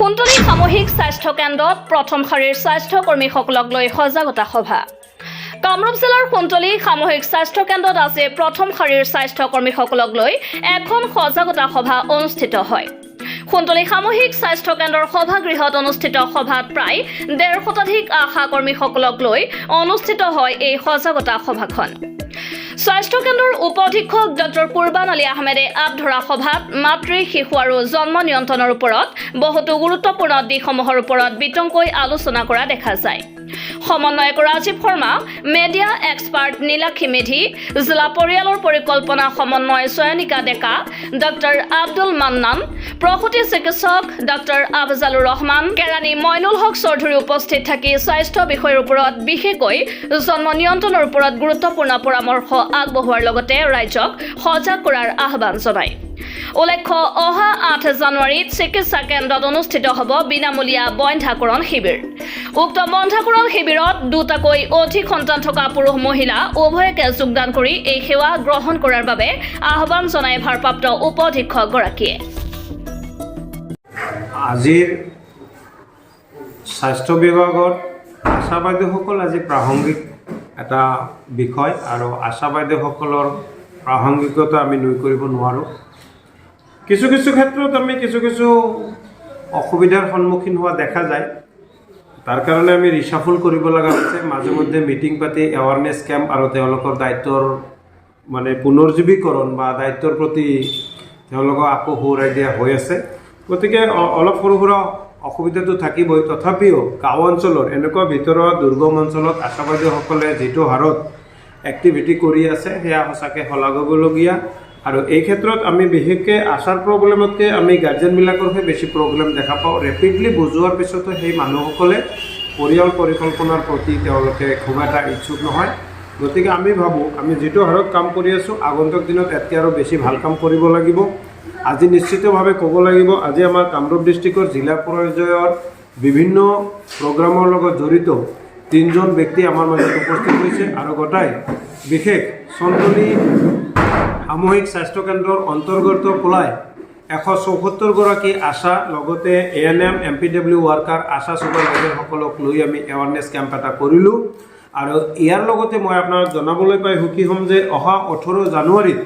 খুন্টলি সামূহিক স্বাস্থ্য কেন্দ্ৰত প্ৰথম শাৰীৰ স্বাস্থ্য কৰ্মীসকলক লৈ সজাগতা সভা। কামৰূপ জিলাৰ খুন্টলি সামূহিক স্বাস্থ্য কেন্দ্ৰত আজি প্ৰথম শাৰীৰ স্বাস্থ্য কৰ্মীসকলক লৈ এখন সজাগতা সভা অনুষ্ঠিত হয়। খুন্টলি সামূহিক স্বাস্থ্য কেন্দ্ৰৰ সভাগৃহত অনুষ্ঠিত সভাত প্ৰায় ১৫০ শতাধিক আশা কৰ্মীসকলক লৈ অনুষ্ঠিত হয় এই সজাগতা সভাখন। স্বাস্থ্য কেন্দ্ৰৰ উপ অধীক্ষক ডক্টৰ কুৰবান আলী আহমেদে ধৰা সভাত মাতৃ শিশু আৰু জন্ম নিয়ন্ত্ৰণৰ ওপৰত বহুতো গুৰুত্বপূৰ্ণ দিশসমূহৰ ওপৰত বিতংকৈ আলোচনা কৰা দেখা যায়। সমন্বয়ক ৰাজীৱ শৰ্মা, মেডিয়া এক্সপাৰ্ট নীলাক্ষী মেধি, জিলা পৰিয়ালৰ পৰিকল্পনা সমন্বয় চয়নিকা ডেকা, ডক্টৰ আব্দুল মান্নান, প্ৰসূতি চিকিৎসক ডক্টৰ আফজালুৰ ৰহমান, কেৰাণী মইনুল হক চৌধুৰী উপস্থিত থাকি স্বাস্থ্য বিষয়ৰ ওপৰত বিশেষকৈ জন্ম নিয়ন্ত্ৰণৰ ওপৰত গুৰুত্বপূৰ্ণ পৰামৰ্শ আগবঢ়োৱাৰ লগতে ৰাইজক সজাগ কৰাৰ আহ্বান জনায়। উল্লেখ্য, অহা ৮ জানুৱাৰীত চিকিৎসা কেন্দ্ৰত অনুষ্ঠিত হ'ব বিনামূলীয়া বন্ধ্যাকৰণ শিবিৰ। উক্ত বন্ধ্যাকৰণ শিবিৰত ২টাকৈ অধিক সন্তান থকা পুৰুষ মহিলা উভয়কে যোগদান কৰি এই সেৱা গ্ৰহণ কৰাৰ বাবে আহ্বান জনায় ভাৰপ্ৰাপ্ত উপ অধীক্ষকগৰাকীয়ে। আজিৰ স্বাস্থ্য বিভাগত আশা বাইদেউসকল আজি প্ৰাসংগিক এটা বিষয় আৰু আশা বাইদেউসকলৰ প্ৰাসংগিকতা আমি নুই কৰিব নোৱাৰোঁ। কিছু ক্ষেত্ৰত আমি কিছু অসুবিধাৰ সন্মুখীন হোৱা দেখা যায়। তাৰ কাৰণে আমি ৰিচাফল কৰিব লগা হৈছে। মাজে মধ্যে মিটিং পাতি এৱাৰনেছ কেম্প আৰু তেওঁলোকৰ দায়িত্বৰ পুনৰ্জীৱীকৰণ বা দায়িত্বৰ প্ৰতি তেওঁলোকক আকৌ সোঁৱৰাই দিয়া হৈ আছে। গতিকে অলপ সৰু সুৰা অসুবিধাটো থাকিবই। তথাপিও গাঁও অঞ্চলৰ এনেকুৱা ভিতৰৰ দুৰ্গম অঞ্চলত আশা বাইদেউসকলে যিটো হাৰত এক্টিভিটি কৰি আছে সেয়া সঁচাকৈ শলাগিবলগীয়া। আৰু এই ক্ষেত্ৰত আমি বিশেষকৈ আশাৰ প্ৰব্লেমতকৈ আমি গাৰ্জেনবিলাকৰহে বেছি প্ৰব্লেম দেখা পাওঁ। ৰেপিডলি বুজোৱাৰ পিছতো সেই মানুহসকলে পৰিয়াল পৰিকল্পনাৰ প্ৰতি তেওঁলোকে খুব এটা ইচ্ছুক নহয়। গতিকে আমি ভাবোঁ আমি যিটো হাৰত কাম কৰি আছোঁ আগন্তুক দিনত ইয়াতকৈ আৰু বেছি ভাল কাম কৰিব লাগিব। আজি নিশ্চিতভাৱে ক'ব লাগিব, আজি আমাৰ কামৰূপ ডিষ্ট্ৰিক্টৰ জিলা পৰ্যায়ৰ বিভিন্ন প্ৰগ্ৰামৰ লগত জড়িত ৩জন ব্যক্তি আমাৰ মাজত উপস্থিত হৈছে আৰু গোটাই বিশেষ চন্তলি সামূহিক স্বাস্থ্য কেন্দ্ৰৰ অন্তৰ্গত পলাই ১৭৪গৰাকী আশা, লগতে ANM, MPW ৱাৰ্কাৰ, আশা ছুপাৰভাইজাৰসকলক লৈ আমি এৱাৰনেছ কেম্প এটা কৰিলোঁ। আৰু ইয়াৰ লগতে মই আপোনাক জনাবলৈ পাই সুখী হ'ম যে অহা ১৮ জানুৱাৰীত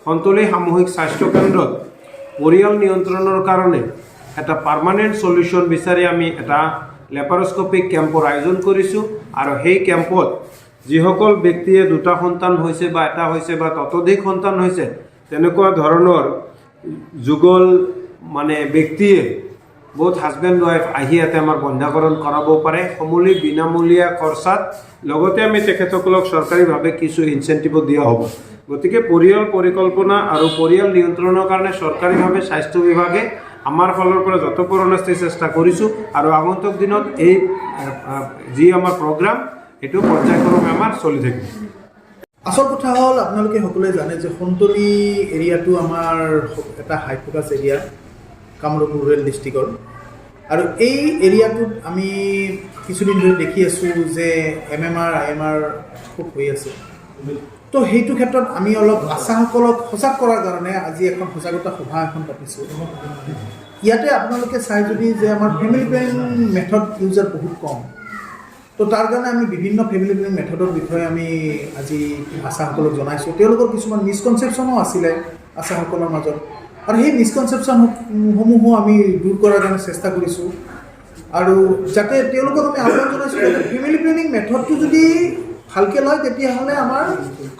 খুন্টলি সামূহিক স্বাস্থ্য কেন্দ্ৰত পৰিয়াল নিয়ন্ত্ৰণৰ কাৰণে এটা পাৰ্মানেণ্ট চলিউশ্যন বিচাৰি আমি এটা লেপাৰস্কপিক কেম্পৰ আয়োজন কৰিছোঁ। আৰু সেই কেম্পত যিসকল ব্যক্তিয়ে 2টা সন্তান হৈছে বা এটা হৈছে বা ততোধিক সন্তান হৈছে তেনেকুৱা ধৰণৰ যুগল ব্যক্তিয়ে বহুত হাজবেণ্ড ৱাইফ আহি ইয়াতে আমাৰ বন্ধ্যাকৰণ কৰাব পাৰে সমূলি বিনামূলীয়া খৰচাত। লগতে আমি তেখেতসকলক চৰকাৰীভাৱে কিছু ইনচেণ্টিভো দিয়া হ'ব। গতিকে পৰিয়াল পৰিকল্পনা আৰু পৰিয়াল নিয়ন্ত্ৰণৰ কাৰণে চৰকাৰীভাৱে স্বাস্থ্য বিভাগে আমাৰ ফালৰ পৰা যত পৰণাস্তি চেষ্টা কৰিছোঁ। আৰু আগন্তুক দিনত এই যি আমাৰ প্ৰগ্ৰাম এইটো পৰ্যায়ক্ৰমে আমাৰ চলি থাকিব। আচল কথা হ'ল আপোনালোকে সকলোৱে জানে যে খুন্টলি এৰিয়াটো আমাৰ এটা হাই ফ'কাছ এৰিয়া কামৰূপ ৰুৰেল ডিষ্ট্ৰিক্টৰ। আৰু এই এৰিয়াটোত আমি কিছুদিন ধৰি দেখি আছোঁ যে MMR IMR খুব হৈ আছে। তো সেইটো ক্ষেত্ৰত আমি অলপ আশাসকলক সজাগ কৰাৰ কাৰণে আজি এখন সজাগতা সভা এখন পাতিছোঁ। ইয়াতে আপোনালোকে চাই যদি যে আমাৰ ফেমিলি প্লেনিং মেথড ইউজাৰ বহুত কম। তো তাৰ কাৰণে আমি বিভিন্ন ফেমিলি প্লেনিং মেথডৰ বিষয়ে আমি আজি আশাসকলক জনাইছোঁ। তেওঁলোকৰ কিছুমান মিছকনচেপশ্যনো আছিলে আশাসকলৰ মাজত, আৰু সেই মিছকনচেপশ্যনসমূহো আমি দূৰ কৰাৰ কাৰণে চেষ্টা কৰিছোঁ। আৰু যাতে তেওঁলোকক আমি আহ্বান জনাইছোঁ যাতে ফেমিলি প্লেনিং মেথডটো যদি ভালকৈ লয় তেতিয়াহ'লে আমাৰ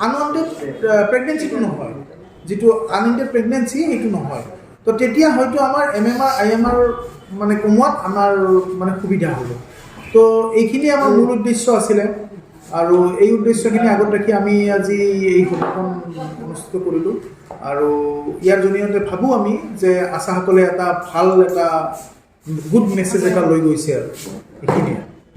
আনৱান্টেড প্ৰেগনেঞ্চিটো নহয়, যিটো আনইণ্টেড প্ৰেগনেঞ্চি সেইটো নহয়। তো তেতিয়া হয়তো আমাৰ MMR IMR কমোৱাত আমাৰ সুবিধা হ'ব। তো এইখিনি আমাৰ মূল উদ্দেশ্য আছিলে। আৰু এই উদ্দেশ্যখিনি আগত ৰাখি আমি আজি এই সভাখন অনুষ্ঠিত কৰিলোঁ। আৰু ইয়াৰ জৰিয়তে ভাবোঁ আমি যে আশাসকলে এটা ভাল এটা গুড মেছেজ এটা লৈ গৈছে আৰু এইখিনিয়ে।